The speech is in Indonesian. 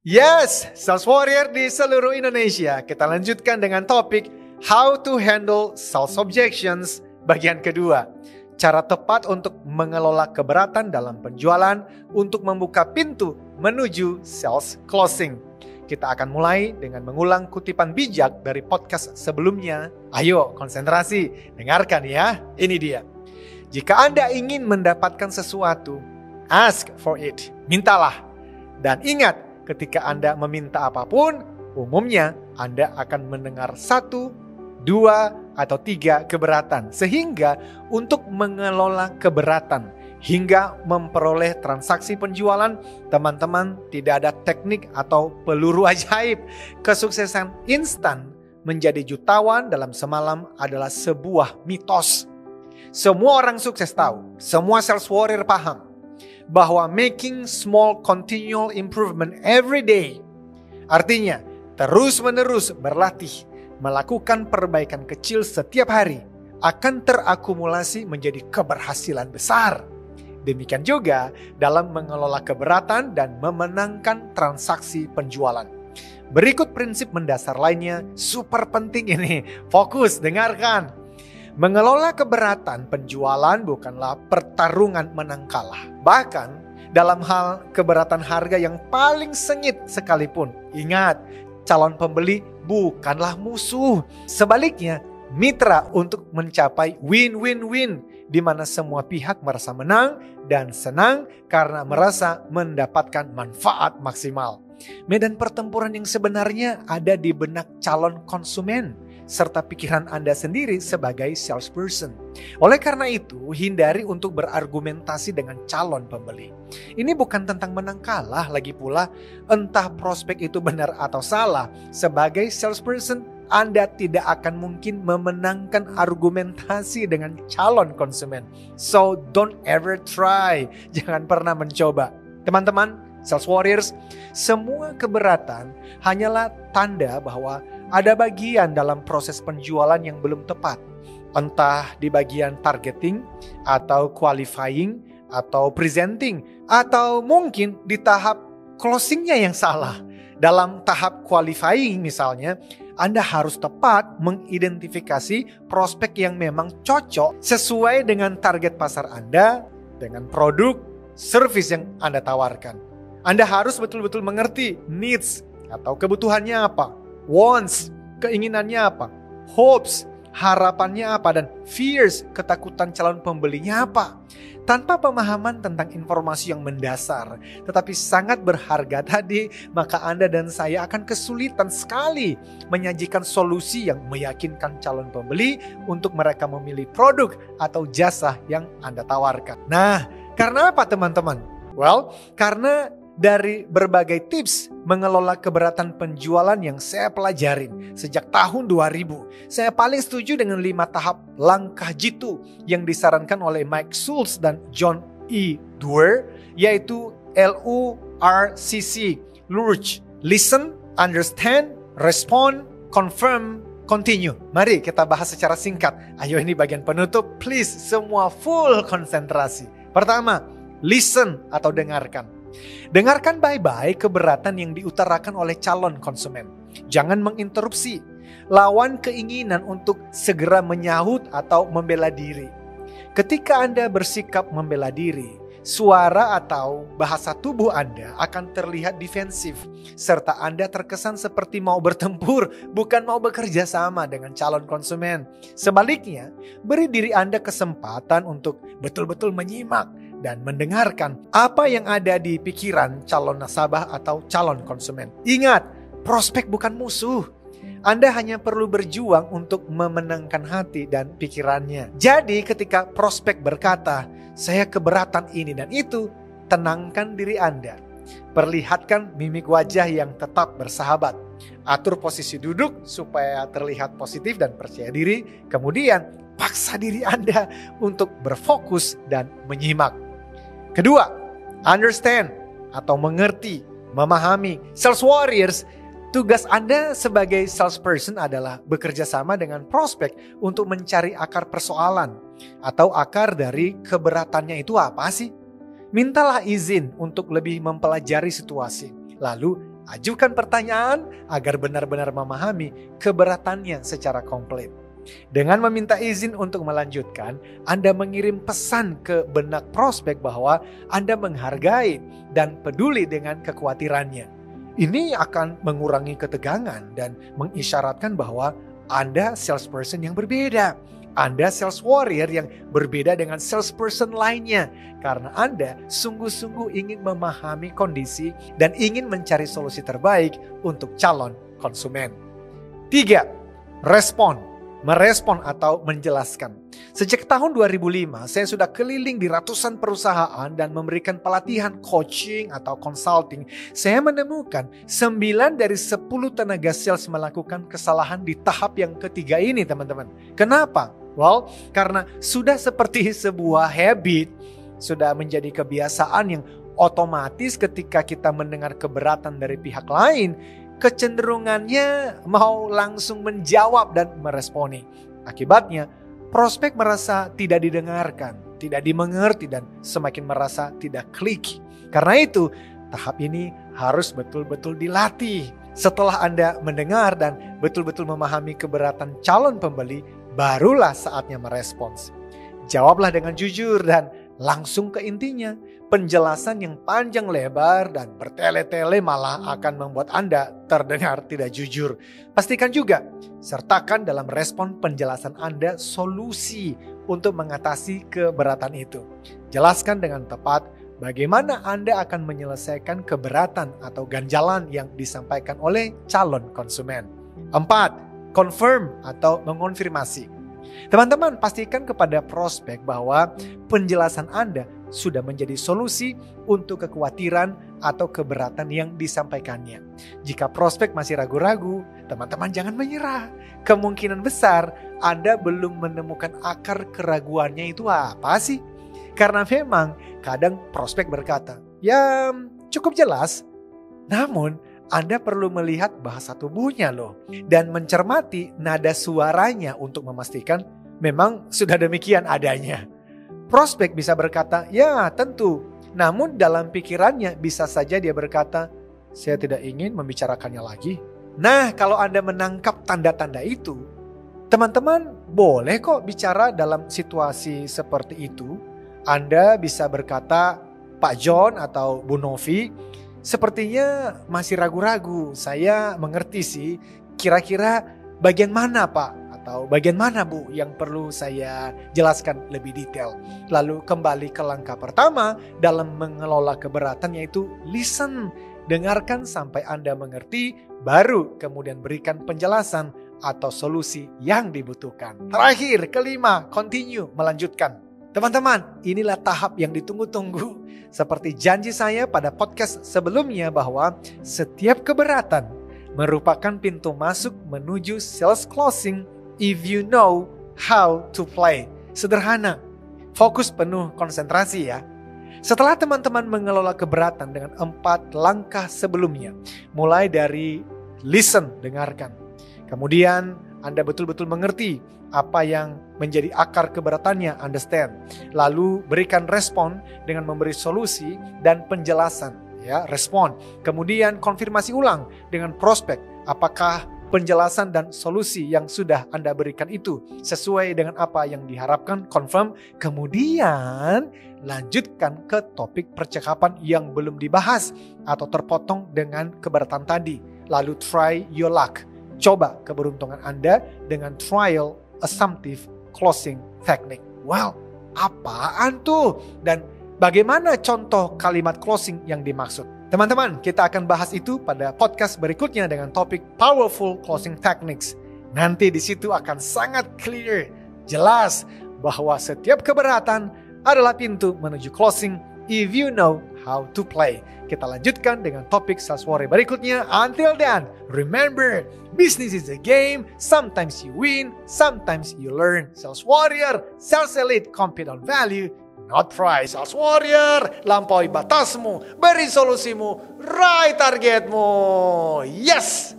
Yes, Sales Warrior di seluruh Indonesia. Kita lanjutkan dengan topik How to Handle Sales Objections bagian kedua. Cara tepat untuk mengelola keberatan dalam penjualan untuk membuka pintu menuju sales closing. Kita akan mulai dengan mengulang kutipan bijak dari podcast sebelumnya. Ayo konsentrasi, dengarkan ya. Ini dia. Jika Anda ingin mendapatkan sesuatu, ask for it. Mintalah. Dan ingat, ketika Anda meminta apapun, umumnya Anda akan mendengar 1, 2, atau 3 keberatan. Sehingga untuk mengelola keberatan hingga memperoleh transaksi penjualan, teman-teman, tidak ada teknik atau peluru ajaib. Kesuksesan instan menjadi jutawan dalam semalam adalah sebuah mitos. Semua orang sukses tahu, semua sales warrior paham bahwa making small continual improvement every day, artinya terus-menerus berlatih melakukan perbaikan kecil setiap hari, akan terakumulasi menjadi keberhasilan besar. Demikian juga dalam mengelola keberatan dan memenangkan transaksi penjualan. Berikut prinsip mendasar lainnya, super penting ini. Fokus, dengarkan. Mengelola keberatan penjualan bukanlah pertarungan menang kalah. Bahkan dalam hal keberatan harga yang paling sengit sekalipun. Ingat, calon pembeli bukanlah musuh. Sebaliknya, mitra untuk mencapai win-win-win, di mana semua pihak merasa menang dan senang karena merasa mendapatkan manfaat maksimal. Medan pertempuran yang sebenarnya ada di benak calon konsumen serta pikiran Anda sendiri sebagai salesperson. Oleh karena itu, hindari untuk berargumentasi dengan calon pembeli. Ini bukan tentang menang kalah lagi pula, entah prospek itu benar atau salah. Sebagai salesperson, Anda tidak akan mungkin memenangkan argumentasi dengan calon konsumen. So don't ever try. Jangan pernah mencoba. Teman-teman, sales warriors, semua keberatan hanyalah tanda bahwa ada bagian dalam proses penjualan yang belum tepat. Entah di bagian targeting, atau qualifying, atau presenting, atau mungkin di tahap closingnya yang salah. Dalam tahap qualifying misalnya, Anda harus tepat mengidentifikasi prospek yang memang cocok sesuai dengan target pasar Anda, dengan produk, service yang Anda tawarkan. Anda harus betul-betul mengerti needs atau kebutuhannya apa, wants, keinginannya apa, hopes, harapannya apa, dan fears, ketakutan calon pembelinya apa. Tanpa pemahaman tentang informasi yang mendasar tetapi sangat berharga tadi, maka Anda dan saya akan kesulitan sekali menyajikan solusi yang meyakinkan calon pembeli untuk mereka memilih produk atau jasa yang Anda tawarkan. Nah, karena apa teman-teman? Well, karena dari berbagai tips mengelola keberatan penjualan yang saya pelajarin sejak tahun 2000, saya paling setuju dengan 5 tahap langkah jitu yang disarankan oleh Mike Schultz dan John E. Doerr, yaitu LURCC, Lurch, Listen, Understand, Respond, Confirm, Continue. Mari kita bahas secara singkat. Ayo, ini bagian penutup, please semua full konsentrasi. Pertama, listen atau dengarkan. Dengarkan baik-baik keberatan yang diutarakan oleh calon konsumen. Jangan menginterupsi. Lawan keinginan untuk segera menyahut atau membela diri. Ketika Anda bersikap membela diri, suara atau bahasa tubuh Anda akan terlihat defensif. Serta Anda terkesan seperti mau bertempur, bukan mau bekerja sama dengan calon konsumen. Sebaliknya, beri diri Anda kesempatan untuk betul-betul menyimak dan mendengarkan apa yang ada di pikiran calon nasabah atau calon konsumen. Ingat, prospek bukan musuh. Anda hanya perlu berjuang untuk memenangkan hati dan pikirannya. Jadi ketika prospek berkata, saya keberatan ini dan itu, tenangkan diri Anda. Perlihatkan mimik wajah yang tetap bersahabat. Atur posisi duduk supaya terlihat positif dan percaya diri. Kemudian paksa diri Anda untuk berfokus dan menyimak. Kedua, understand atau mengerti, memahami. Sales warriors, tugas Anda sebagai salesperson adalah bekerja sama dengan prospek untuk mencari akar persoalan atau akar dari keberatannya itu apa sih? Mintalah izin untuk lebih mempelajari situasi. Lalu Ajukan pertanyaan agar benar-benar memahami keberatannya secara komplit. Dengan meminta izin untuk melanjutkan, Anda mengirim pesan ke benak prospek bahwa Anda menghargai dan peduli dengan kekhawatirannya. Ini akan mengurangi ketegangan dan mengisyaratkan bahwa Anda salesperson yang berbeda. Anda sales warrior yang berbeda dengan salesperson lainnya. Karena Anda sungguh-sungguh ingin memahami kondisi dan ingin mencari solusi terbaik untuk calon konsumen. 3. Merespon atau menjelaskan. Sejak tahun 2005, saya sudah keliling di ratusan perusahaan dan memberikan pelatihan coaching atau consulting. Saya menemukan 9 dari 10 tenaga sales melakukan kesalahan di tahap yang ketiga ini, teman-teman. Kenapa? Well, karena sudah seperti sebuah habit, sudah menjadi kebiasaan yang otomatis ketika kita mendengar keberatan dari pihak lain, kecenderungannya mau langsung menjawab dan meresponi. Akibatnya, prospek merasa tidak didengarkan, tidak dimengerti, dan semakin merasa tidak klik. Karena itu, tahap ini harus betul-betul dilatih. Setelah Anda mendengar dan betul-betul memahami keberatan calon pembeli, barulah saatnya merespons. Jawablah dengan jujur dan langsung ke intinya. Penjelasan yang panjang lebar dan bertele-tele malah akan membuat Anda terdengar tidak jujur. Pastikan juga, sertakan dalam respon penjelasan Anda solusi untuk mengatasi keberatan itu. Jelaskan dengan tepat bagaimana Anda akan menyelesaikan keberatan atau ganjalan yang disampaikan oleh calon konsumen. 4. Confirm atau mengonfirmasi. Teman-teman, pastikan kepada prospek bahwa penjelasan Anda sudah menjadi solusi untuk kekhawatiran atau keberatan yang disampaikannya. Jika prospek masih ragu-ragu, teman-teman jangan menyerah. Kemungkinan besar Anda belum menemukan akar keraguannya itu apa sih? Karena memang kadang prospek berkata, ya cukup jelas, namun Anda perlu melihat bahasa tubuhnya loh, dan mencermati nada suaranya untuk memastikan memang sudah demikian adanya. Prospek bisa berkata, ya tentu, namun dalam pikirannya bisa saja dia berkata, saya tidak ingin membicarakannya lagi. Nah, kalau Anda menangkap tanda-tanda itu, teman-teman boleh kok bicara dalam situasi seperti itu. Anda bisa berkata, Pak John atau Bu Novi, sepertinya masih ragu-ragu. Saya mengerti sih, kira-kira bagian mana Pak? Atau bagian mana Bu yang perlu saya jelaskan lebih detail. Lalu kembali ke langkah pertama dalam mengelola keberatan, yaitu listen. Dengarkan sampai Anda mengerti, baru kemudian berikan penjelasan atau solusi yang dibutuhkan. Terakhir, kelima, continue, melanjutkan. Teman-teman, inilah tahap yang ditunggu-tunggu. Seperti janji saya pada podcast sebelumnya bahwa setiap keberatan merupakan pintu masuk menuju sales closing if you know how to play. Sederhana, fokus penuh konsentrasi ya. Setelah teman-teman mengelola keberatan dengan 4 langkah sebelumnya, mulai dari listen, dengarkan. Kemudian Anda betul-betul mengerti apa yang menjadi akar keberatannya, understand. Lalu berikan respon dengan memberi solusi dan penjelasan, ya, respon. Kemudian konfirmasi ulang dengan prospek, apakah penjelasan dan solusi yang sudah Anda berikan itu sesuai dengan apa yang diharapkan, confirm. Kemudian lanjutkan ke topik percakapan yang belum dibahas atau terpotong dengan keberatan tadi. Lalu try your luck. Coba keberuntungan Anda dengan trial assumptive closing technique. Well, apaan tuh? Dan bagaimana contoh kalimat closing yang dimaksud? Teman-teman, kita akan bahas itu pada podcast berikutnya dengan topik Powerful Closing Techniques. Nanti di situ akan sangat clear, jelas bahwa setiap keberatan adalah pintu menuju closing if you know how to play. Kita lanjutkan dengan topik Sales Warrior berikutnya. Until then, remember, business is a game. Sometimes you win, sometimes you learn. Sales Warrior, Sales Elite compete on value, not price. Sales Warrior, lampaui batasmu, beri solusimu, raih targetmu. Yes!